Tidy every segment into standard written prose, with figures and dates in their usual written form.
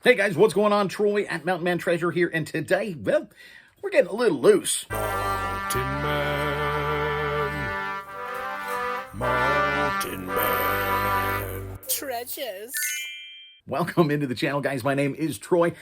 Hey guys, what's going on? Troy at Mountain Man Treasure here, and today, well, we're getting a little loose. Mountain Man, Mountain Man. Treasures. Welcome into the channel, guys. My name is Troy.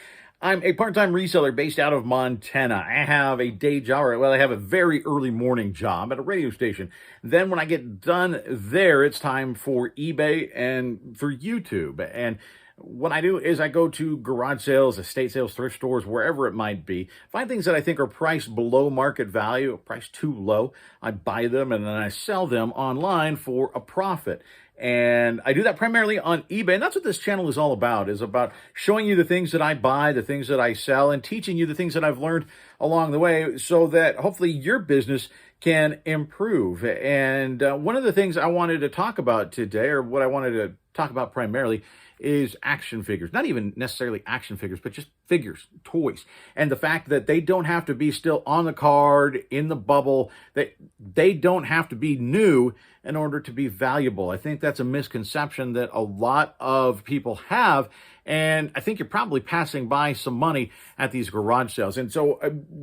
I'm a part-time reseller based out of Montana. I have a day job, or well, I have a very early morning job at a radio station. Then when I get done there, it's time for eBay and for YouTube. And what I do is I go to garage sales, estate sales, thrift stores, wherever it might be, find things that I think are priced below market value, priced too low. I buy them and then I sell them online for a profit. And I do that primarily on eBay. And that's what this channel is all about, is about showing you the things that I buy, the things that I sell, and teaching you the things that I've learned along the way so that hopefully your business can improve. And one of the things I wanted to talk about today, or what I wanted to talk about primarily, is action figures. Not even necessarily action figures, but just figures, toys. And the fact that they don't have to be still on the card, in the bubble, that they don't have to be new in order to be valuable. I think that's a misconception that a lot of people have. And I think you're probably passing by some money at these garage sales. And so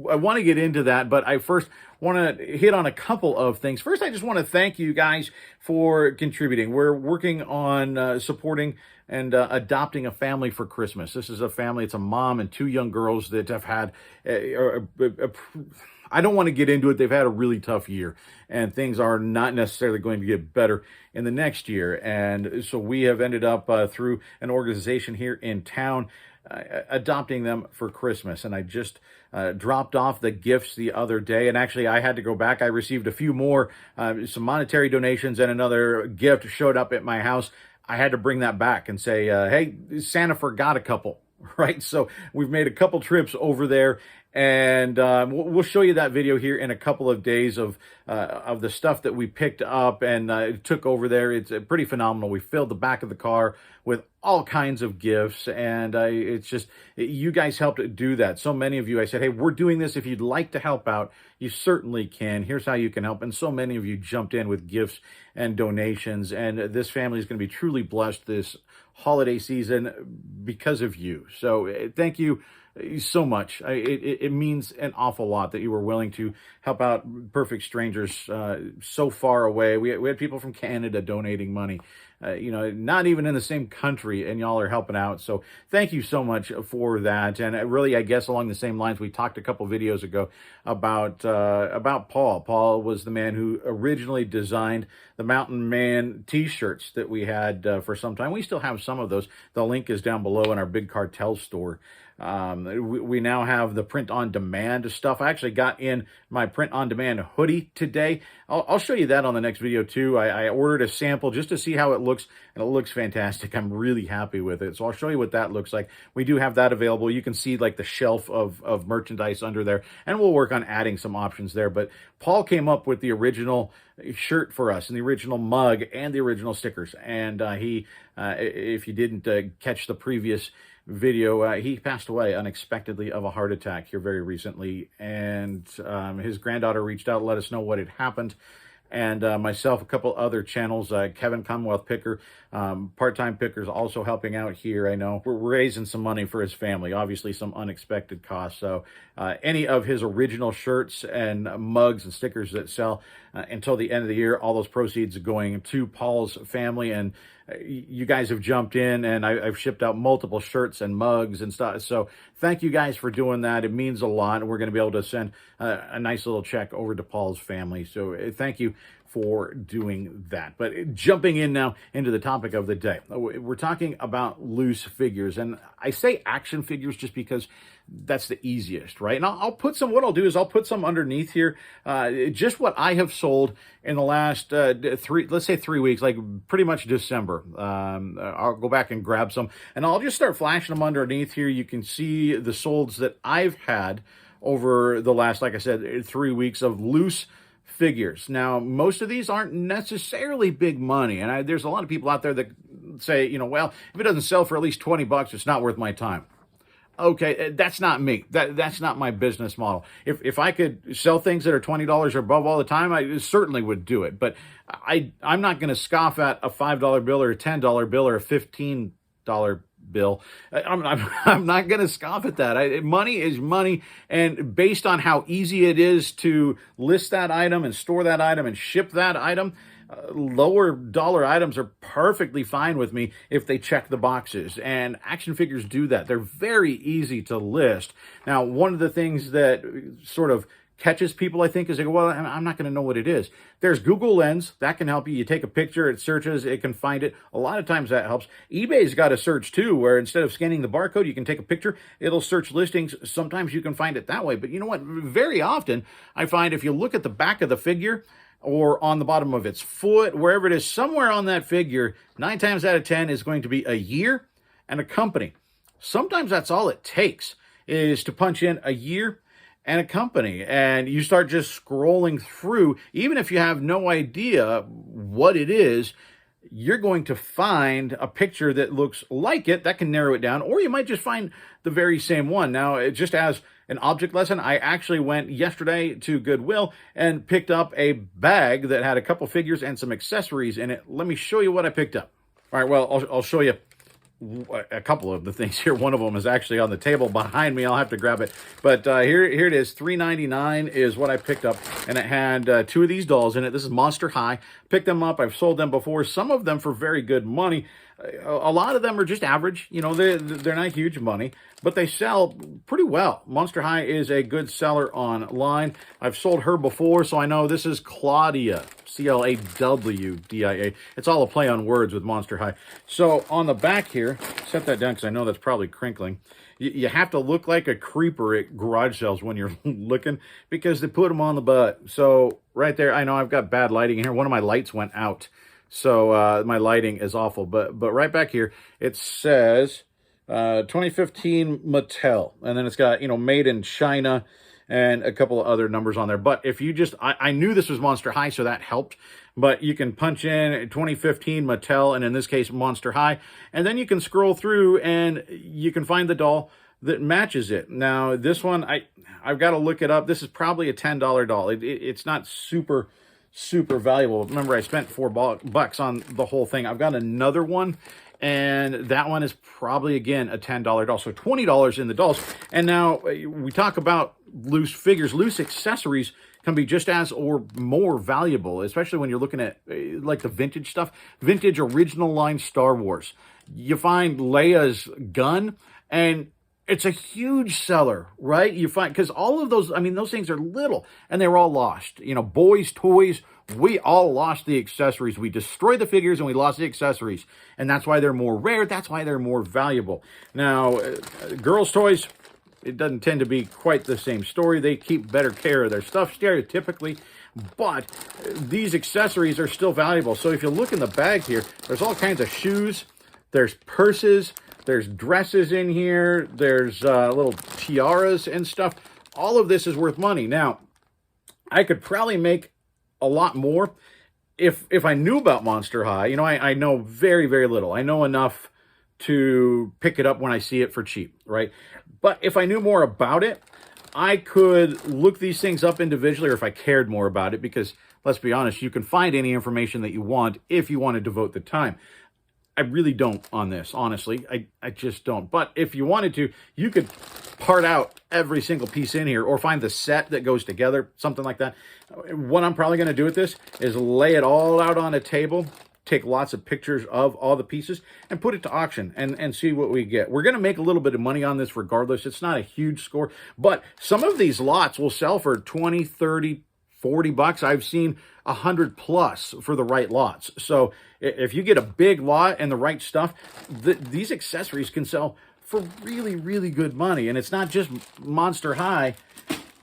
I want to get into that, but I first want to hit on a couple of things. First, I just want to thank you guys for contributing. We're working on supporting and adopting a family for Christmas. This is a family. It's a mom and two young girls that have had I don't want to get into it. They've had a really tough year, and things are not necessarily going to get better in the next year. And so we have ended up through an organization here in town adopting them for Christmas. And I just dropped off the gifts the other day. And actually, I had to go back. I received a few more, some monetary donations, and another gift showed up at my house. I had to bring that back and say, hey, Santa forgot a couple. Right, so we've made a couple trips over there, and we'll show you that video here in a couple of days of the stuff that we picked up and took over there. It's pretty phenomenal. We filled the back of the car with all kinds of gifts, and it's just, you guys helped do that. So many of you, I said, hey, we're doing this. If you'd like to help out, you certainly can. Here's how you can help. And so many of you jumped in with gifts and donations, and this family is going to be truly blessed this holiday season because of you. So thank you so much. It means an awful lot that you were willing to help out perfect strangers so far away. We had people from Canada donating money, not even in the same country, and y'all are helping out. So thank you so much for that. And really, I guess along the same lines, we talked a couple videos ago about Paul. Paul was the man who originally designed the Mountain Man t-shirts that we had for some time. We still have some of those. The link is down below in our Big Cartel store. We now have the print-on-demand stuff. I actually got in my print-on-demand hoodie today. I'll show you that on the next video, too. I ordered a sample just to see how it looks, and it looks fantastic. I'm really happy with it. So I'll show you what that looks like. We do have that available. You can see, like, the shelf of merchandise under there, and we'll work on adding some options there. But Paul came up with the original shirt for us, and the original mug, and the original stickers. And if you didn't catch the previous video, he passed away unexpectedly of a heart attack here very recently, and his granddaughter reached out to let us know what had happened. And myself, a couple other channels, Kevin Commonwealth Picker, part-time pickers, also helping out here. I know we're raising some money for his family, obviously some unexpected costs. So any of his original shirts and mugs and stickers that sell until the end of the year, all those proceeds are going to Paul's family. And you guys have jumped in, and I've shipped out multiple shirts and mugs and stuff. So thank you guys for doing that. It means a lot. And we're going to be able to send a nice little check over to Paul's family. So thank you for doing that. But jumping in now into the topic of the day, we're talking about loose figures. And I say action figures just because that's the easiest, right? And I'll put some, what I'll do is I'll put some underneath here, just what I have sold in the last let's say 3 weeks, like pretty much December. I'll go back and grab some, and I'll just start flashing them underneath here. You can see the solds that I've had over the last, like I said, 3 weeks of loose figures. Now, most of these aren't necessarily big money, and there's a lot of people out there that say, well, if it doesn't sell for at least 20 bucks, it's not worth my time. Okay, that's not me. That's not my business model. If I could sell things that are $20 or above all the time, I certainly would do it. But I'm not going to scoff at a $5 bill or a $10 bill or a $15 Bill. I'm not going to scoff at that. Money is money. And based on how easy it is to list that item and store that item and ship that item, lower dollar items are perfectly fine with me if they check the boxes. And action figures do that. They're very easy to list. Now, one of the things that sort of catches people, I think, is they go, well, I'm not going to know what it is. There's Google Lens. That can help you. You take a picture, it searches, it can find it. A lot of times that helps. eBay's got a search too, where instead of scanning the barcode, you can take a picture. It'll search listings. Sometimes you can find it that way. But you know what? Very often, I find if you look at the back of the figure or on the bottom of its foot, wherever it is, somewhere on that figure, 9 times out of 10 is going to be a year and a company. Sometimes that's all it takes is to punch in a year and a company, and you start just scrolling through. Even if you have no idea what it is, you're going to find a picture that looks like it. That can narrow it down, or you might just find the very same one. Now, just as an object lesson, I actually went yesterday to Goodwill and picked up a bag that had a couple figures and some accessories in it. Let me show you what I picked up. All right, well, I'll show you a couple of the things here. One of them is actually on the table behind me. I'll have to grab it. But here it is. $3.99 is what I picked up. And it had 2 of these dolls in it. This is Monster High. Picked them up. I've sold them before. Some of them for very good money. A lot of them are just average. You know, they're not huge money, but they sell pretty well. Monster High is a good seller online. I've sold her before, so I know. This is Claudia, Clawdia. It's all a play on words with Monster High. So on the back here, set that down because I know that's probably crinkling. You have to look like a creeper at garage sales when you're looking because they put them on the butt. So right there, I know I've got bad lighting here. One of my lights went out. So my lighting is awful. But right back here, it says 2015 Mattel. And then it's got, made in China and a couple of other numbers on there. But if you just, I knew this was Monster High, so that helped. But you can punch in 2015 Mattel, and in this case, Monster High. And then you can scroll through and you can find the doll that matches it. Now, this one, I've got to look it up. This is probably a $10 doll. It's not super valuable. Remember, I spent $4 on the whole thing. I've got another one, and that one is probably, again, a $10 doll. So $20 in the dolls. And now we talk about loose figures. Loose accessories can be just as or more valuable, especially when you're looking at like the vintage stuff. Vintage original line Star Wars. You find Leia's gun, and it's a huge seller, right? You find, because all of those, those things are little, and they were all lost. Boys' toys, we all lost the accessories. We destroyed the figures, and we lost the accessories. And that's why they're more rare. That's why they're more valuable. Now, girls' toys, it doesn't tend to be quite the same story. They keep better care of their stuff, stereotypically. But these accessories are still valuable. So if you look in the bag here, there's all kinds of shoes. There's purses. There's dresses in here. There's little tiaras and stuff. All of this is worth money. Now, I could probably make a lot more if I knew about Monster High. I know very, very little. I know enough to pick it up when I see it for cheap, right? But if I knew more about it, I could look these things up individually, or if I cared more about it, because let's be honest, you can find any information that you want if you want to devote the time. I really don't on this, honestly. I just don't. But if you wanted to, you could part out every single piece in here or find the set that goes together, something like that. What I'm probably going to do with this is lay it all out on a table, take lots of pictures of all the pieces, and put it to auction and see what we get. We're going to make a little bit of money on this regardless. It's not a huge score, but some of these lots will sell for 20, 30, $40. I've seen 100 plus for the right lots. So if you get a big lot and the right stuff, these accessories can sell for really, really good money. And it's not just Monster High.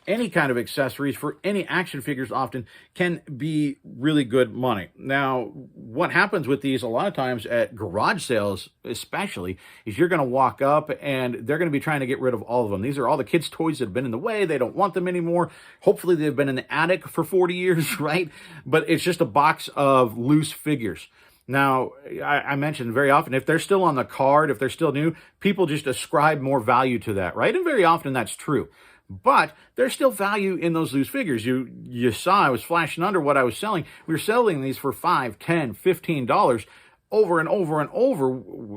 Any kind of accessories for any action figures often can be really good money. Now, what happens with these a lot of times at garage sales especially is you're going to walk up and they're going to be trying to get rid of all of them. These are all the kids' toys that have been in the way. They don't want them anymore. Hopefully they've been in the attic for 40 years, right? But it's just a box of loose figures. Now, I mentioned very often, if they're still on the card, if they're still new, people just ascribe more value to that, right? And very often that's true. But there's still value in those loose figures. You saw I was flashing under what I was selling. We were selling these for $5, $10, $15. over and over and over.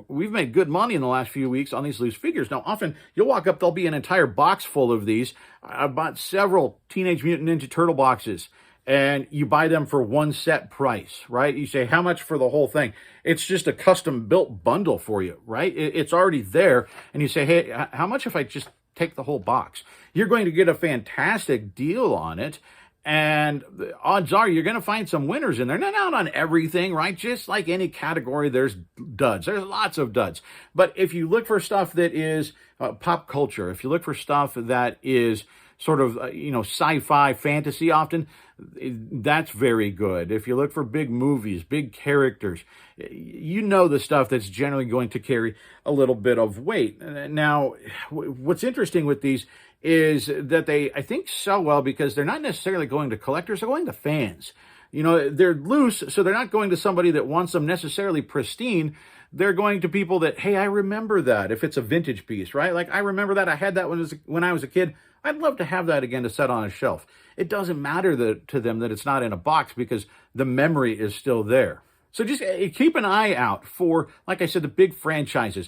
We've made good money in the last few weeks on these loose figures. Now, often you'll walk up, there'll be an entire box full of these. I bought several Teenage Mutant Ninja Turtle boxes, and you buy them for one set price, right? You say, how much for the whole thing? It's just a custom built bundle for you, right? It's already there. And you say, hey, how much if I just take the whole box? You're going to get a fantastic deal on it. And the odds are you're going to find some winners in there. Not on everything, right? Just like any category, there's duds. There's lots of duds. But if you look for stuff that is pop culture, if you look for stuff that is sort of, sci-fi, fantasy often, that's very good. If you look for big movies, big characters, the stuff that's generally going to carry a little bit of weight. Now, what's interesting with these is that they, I think, sell well because they're not necessarily going to collectors, they're going to fans. They're loose, so they're not going to somebody that wants them necessarily pristine. They're going to people that, hey, I remember that, if it's a vintage piece, right? Like, I remember that. I had that when I was a kid. I'd love to have that again to set on a shelf. It doesn't matter to them that it's not in a box because the memory is still there. So just keep an eye out for, like I said, the big franchises.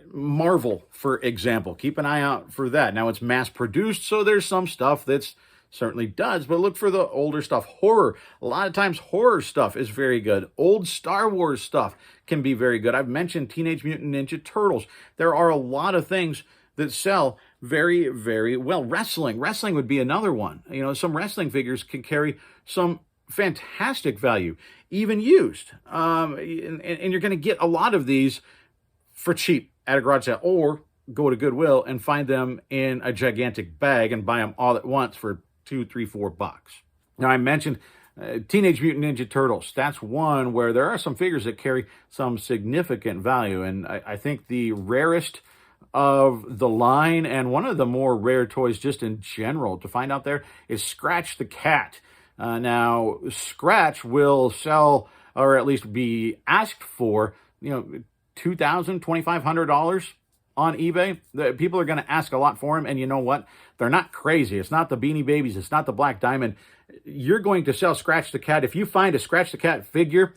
Marvel, for example, keep an eye out for that. Now, it's mass produced, so there's some stuff that's certainly does, but look for the older stuff. Horror, a lot of times horror stuff is very good. Old Star Wars stuff can be very good. I've mentioned Teenage Mutant Ninja Turtles. There are a lot of things that sell very, very well. Wrestling would be another one. Some wrestling figures can carry some fantastic value, even used. And you're going to get a lot of these for cheap at a garage sale, or go to Goodwill and find them in a gigantic bag and buy them all at once for $2, $3, $4. Now, I mentioned Teenage Mutant Ninja Turtles. That's one where there are some figures that carry some significant value. And I think the rarest of the line, and one of the more rare toys just in general to find out there, is Scratch the Cat. Now, Scratch will sell, or at least be asked for, $2,000, $2,500 on eBay. People are going to ask a lot for him, and you know what? They're not crazy. It's not the Beanie Babies. It's not the Black Diamond. You're going to sell Scratch the Cat. If you find a Scratch the Cat figure,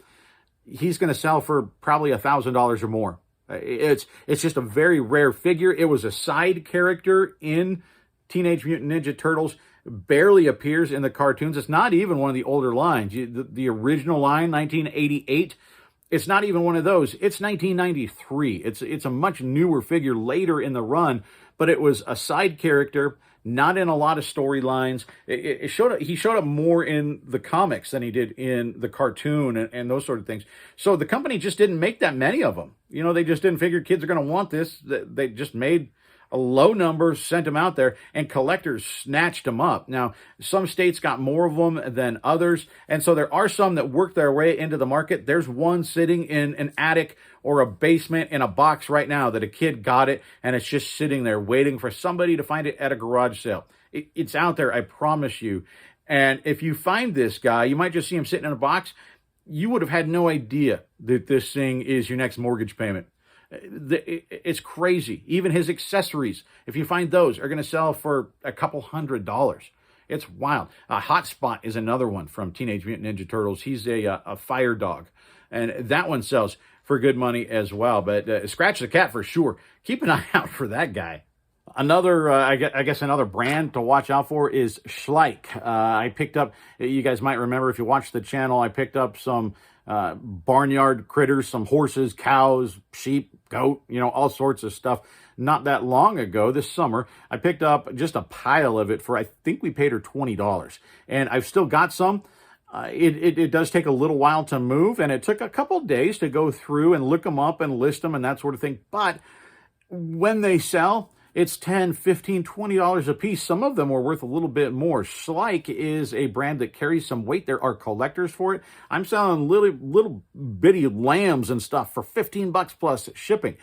he's going to sell for probably $1,000 or more. It's just a very rare figure. It was a side character in Teenage Mutant Ninja Turtles. Barely appears in the cartoons. It's not even one of the older lines. The original line, 1988, it's not even one of those. It's 1993. It's a much newer figure later in the run, but it was a side character, not in a lot of storylines. He showed up more in the comics than he did in the cartoon and those sort of things. So the company just didn't make that many of them. They just didn't figure kids are going to want this. They just made a low number, sent them out there, and collectors snatched them up. Now, some states got more of them than others, and so there are some that work their way into the market. There's one sitting in an attic or a basement in a box right now that a kid got it, and it's just sitting there waiting for somebody to find it at a garage sale. It's out there, I promise you. And if you find this guy, you might just see him sitting in a box. You would have had no idea that this thing is your next mortgage payment. It's crazy. Even his accessories, if you find those, are going to sell for a couple $100. It's wild. Hotspot is another one from Teenage Mutant Ninja Turtles. He's a fire dog, and that one sells for good money as well. But Scratch the Cat for sure. Keep an eye out for that guy. Another, I guess another brand to watch out for is Schleich. I picked up, you guys might remember if you watched the channel, I picked up some barnyard critters, some horses, cows, sheep, goat, all sorts of stuff. Not that long ago, this summer, I picked up just a pile of it for, I think we paid her $20. And I've still got some. It does take a little while to move, and it took a couple days to go through and look them up and list them and that sort of thing. But when they sell, it's $10, $15, $20 a piece. Some of them were worth a little bit more. Schleich is a brand that carries some weight. There are collectors for it. I'm selling little bitty lambs and stuff for $15 plus shipping.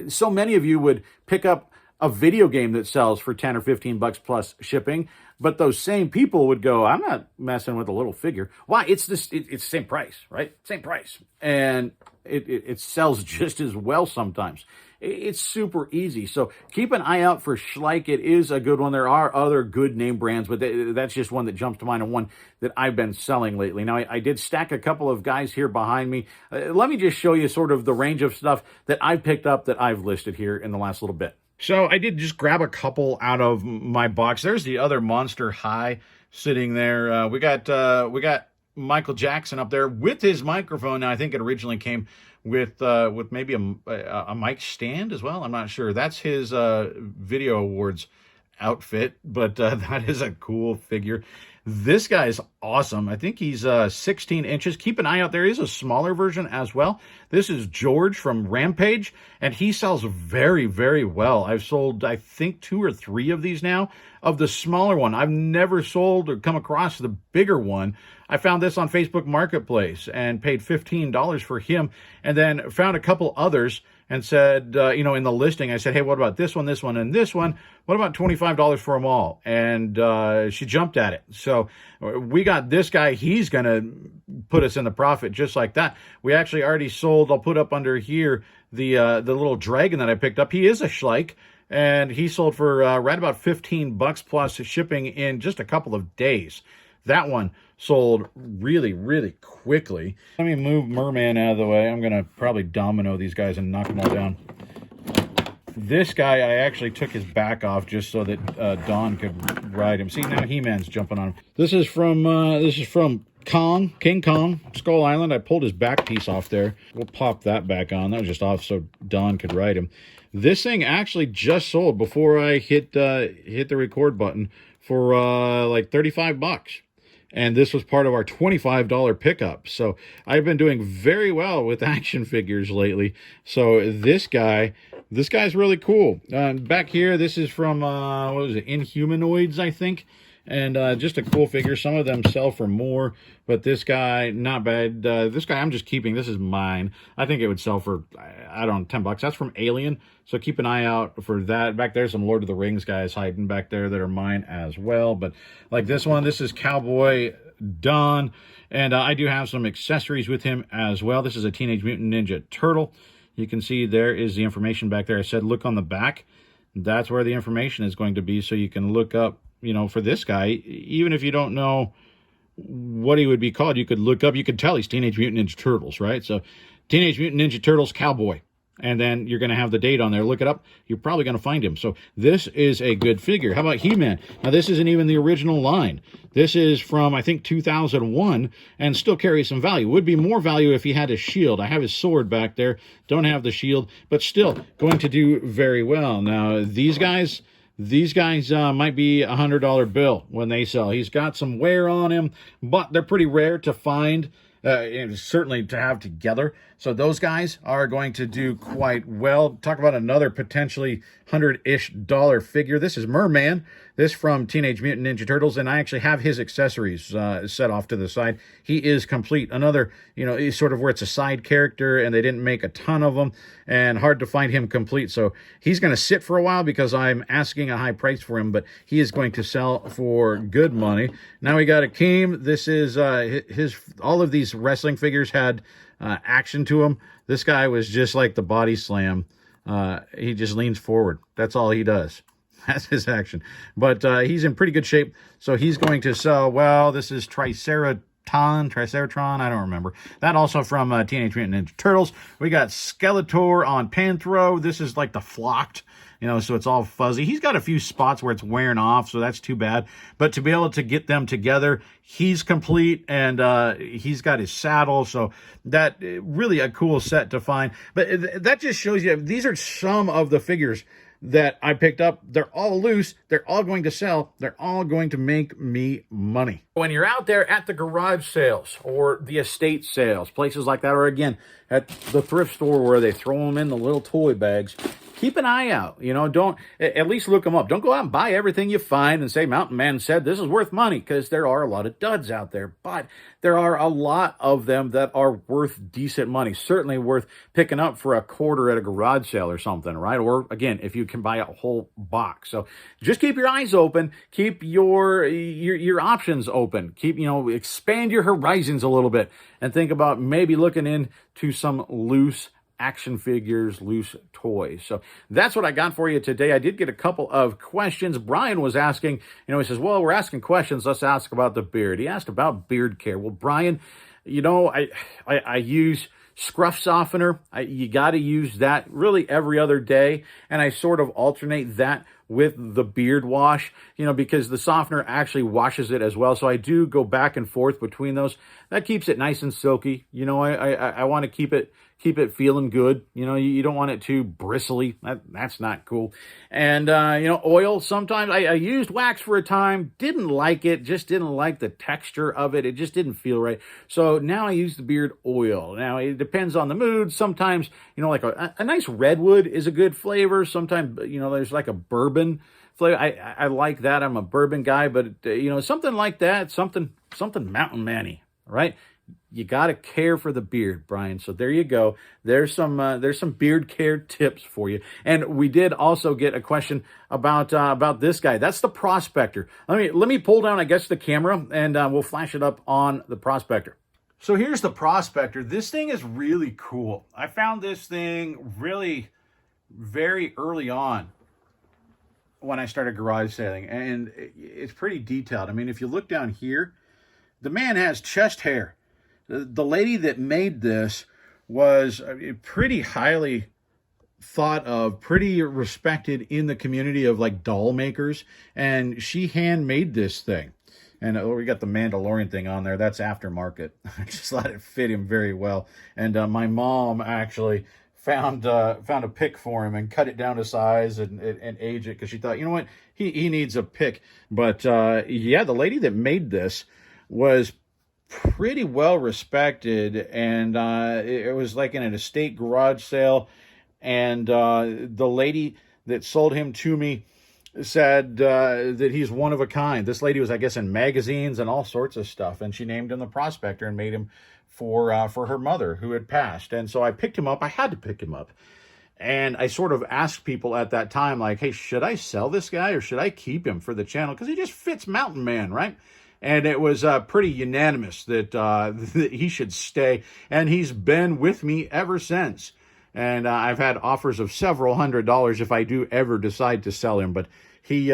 So many of you would pick up a video game that sells for 10 or $15 plus shipping, but those same people would go, I'm not messing with a little figure. Why? It's the same price, right? Same price. And it sells just as well sometimes. It's super easy. So keep an eye out for Schleich. It is a good one. There are other good name brands, but that's just one that jumps to mind and one that I've been selling lately. Now, I did stack a couple of guys here behind me. Let me just show you sort of the range of stuff that I've picked up that I've listed here in the last little bit. So I did just grab a couple out of my box. There's the other Monster High sitting there. We got Michael Jackson up there with his microphone. Now, I think it originally came with maybe a mic stand as well. I'm not sure. That's his Video Awards outfit, but that is a cool figure. This guy's awesome. I think he's 16 inches. Keep an eye out. There is a smaller version as well. This is George from Rampage, and he sells very, very well. I've sold, I think, 2 or 3 of these now. Of the smaller one, I've never sold or come across the bigger one. I found this on Facebook Marketplace and paid $15 for him, and then found a couple others and said, in the listing, I said, hey, what about this one, and this one? What about $25 for them all? And she jumped at it. So we got this guy. He's going to put us in the profit just like that. We actually already sold, I'll put up under here, the little dragon that I picked up. He is a Schleich, and he sold for right about $15 plus shipping in just a couple of days. That one sold really, really quickly. Let me move Merman out of the way. I'm going to probably domino these guys and knock them all down. This guy, I actually took his back off just so that Don could ride him. See, now He-Man's jumping on him. This is from King Kong, Skull Island. I pulled his back piece off there. We'll pop that back on. That was just off so Don could ride him. This thing actually just sold before I hit the record button for like $35. And this was part of our $25 pickup. So I've been doing very well with action figures lately. So this guy's really cool. Back here, this is from, what was it, Inhumanoids, I think. And just a cool figure. Some of them sell for more, but this guy, not bad. This guy I'm just keeping. This is mine. I think it would sell for, I don't know, $10. That's from Alien, so keep an eye out for that. Back there's some Lord of the Rings guys hiding back there that are mine as well. But like this one, this is Cowboy Don, and I do have some accessories with him as well. This is a Teenage Mutant Ninja Turtle. You can see there is the information back there. I said look on the back. That's where the information is going to be, so you can look up, for this guy, even if you don't know what he would be called, you could look up, you could tell he's Teenage Mutant Ninja Turtles, right? So Teenage Mutant Ninja Turtles Cowboy. And then you're going to have the date on there. Look it up. You're probably going to find him. So this is a good figure. How about He-Man? Now, this isn't even the original line. This is from, I think, 2001 and still carries some value. Would be more value if he had his shield. I have his sword back there. Don't have the shield, but still going to do very well. Now, these guys might be a $100 bill when they sell. He's got some wear on him, but they're pretty rare to find. Certainly to have together. So those guys are going to do quite well. Talk about another potentially $100-ish figure. This is Merman. This from Teenage Mutant Ninja Turtles, and I actually have his accessories set off to the side. He is complete. Another, he's sort of where it's a side character, and they didn't make a ton of them, and hard to find him complete. So he's going to sit for a while because I'm asking a high price for him, but he is going to sell for good money. Now we got Akeem. This is all of these wrestling figures had action to him. This guy was just like the body slam. He just leans forward. That's all he does. That's his action. But he's in pretty good shape. So he's going to sell, well, this is Triceratron, I don't remember. That also from Teenage Mutant Ninja Turtles. We got Skeletor on Panthro. This is like the flocked, so it's all fuzzy. He's got a few spots where it's wearing off, so that's too bad. But to be able to get them together, he's complete, and he's got his saddle, so that really a cool set to find. But that just shows you, these are some of the figures that I picked up. They're all loose. They're all going to sell. They're all going to make me money. When you're out there at the garage sales or the estate sales, places like that, or again, at the thrift store where they throw them in the little toy bags, keep an eye out. Don't, at least look them up. Don't go out and buy everything you find and say Mountain Man said this is worth money, because there are a lot of duds out there. But there are a lot of them that are worth decent money. Certainly worth picking up for a quarter at a garage sale or something, right? Or again, if you can buy a whole box. So just keep your eyes open. Keep your options open. Keep, expand your horizons a little bit and think about maybe looking into some loose action figures, loose toys. So that's what I got for you today. I did get a couple of questions. Brian was asking, he says, well, we're asking questions. Let's ask about the beard. He asked about beard care. Well, Brian, I use scruff softener. You got to use that really every other day. And I sort of alternate that with the beard wash, because the softener actually washes it as well. So I do go back and forth between those. That keeps it nice and silky. I want to keep it feeling good. You don't want it too bristly. That's not cool. And, oil, sometimes I used wax for a time, didn't like it, just didn't like the texture of it. It just didn't feel right. So now I use the beard oil. Now it depends on the mood. Sometimes, like a nice redwood is a good flavor. Sometimes, there's like a bourbon flavor. I like that. I'm a bourbon guy, but something like that, something Mountain Man-y, right? You got to care for the beard, Brian. So there you go. There's some beard care tips for you. And we did also get a question about this guy. That's the Prospector. Let me pull down, I guess, the camera, and we'll flash it up on the Prospector. So here's the Prospector. This thing is really cool. I found this thing really very early on when I started garage sailing, and it's pretty detailed. I mean, if you look down here, the man has chest hair. The lady that made this was pretty highly thought of, pretty respected in the community of like doll makers, and she handmade this thing. And we got the Mandalorian thing on there. That's aftermarket. I just let it fit him very well. And my mom actually found a pick for him and cut it down to size and age it, because she thought, what, he needs a pick. But yeah, the lady that made this was pretty well respected, and it was like in an estate garage sale, and the lady that sold him to me said that he's one of a kind. This lady was, I guess, in magazines and all sorts of stuff, and she named him the Prospector and made him for her mother who had passed. And so I picked him up. I had to pick him up. And I sort of asked people at that time, like, hey, should I sell this guy or should I keep him for the channel? Because he just fits Mountain Man, right? And it was pretty unanimous that, that he should stay. And he's been with me ever since. And I've had offers of several $100s if I do ever decide to sell him. But he's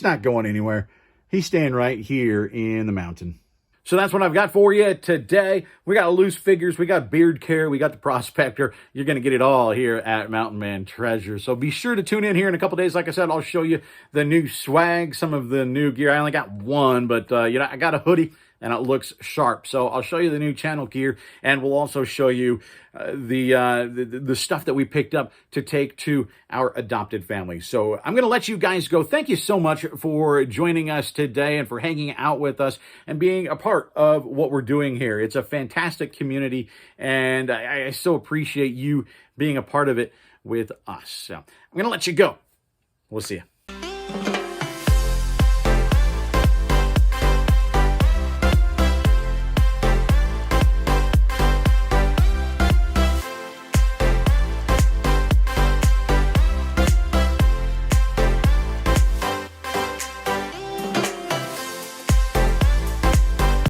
not going anywhere. He's staying right here in the mountain. So that's what I've got for you today. We got loose figures, we got beard care, we got the Prospector. You're going to get it all here at Mountain Man Treasure. So be sure to tune in here in a couple days. Like I said, I'll show you the new swag, some of the new gear. I only got one, but I got a hoodie and it looks sharp. So I'll show you the new channel gear, and we'll also show you the stuff that we picked up to take to our adopted family. So I'm going to let you guys go. Thank you so much for joining us today and for hanging out with us and being a part of what we're doing here. It's a fantastic community, and I so appreciate you being a part of it with us. So I'm going to let you go. We'll see you.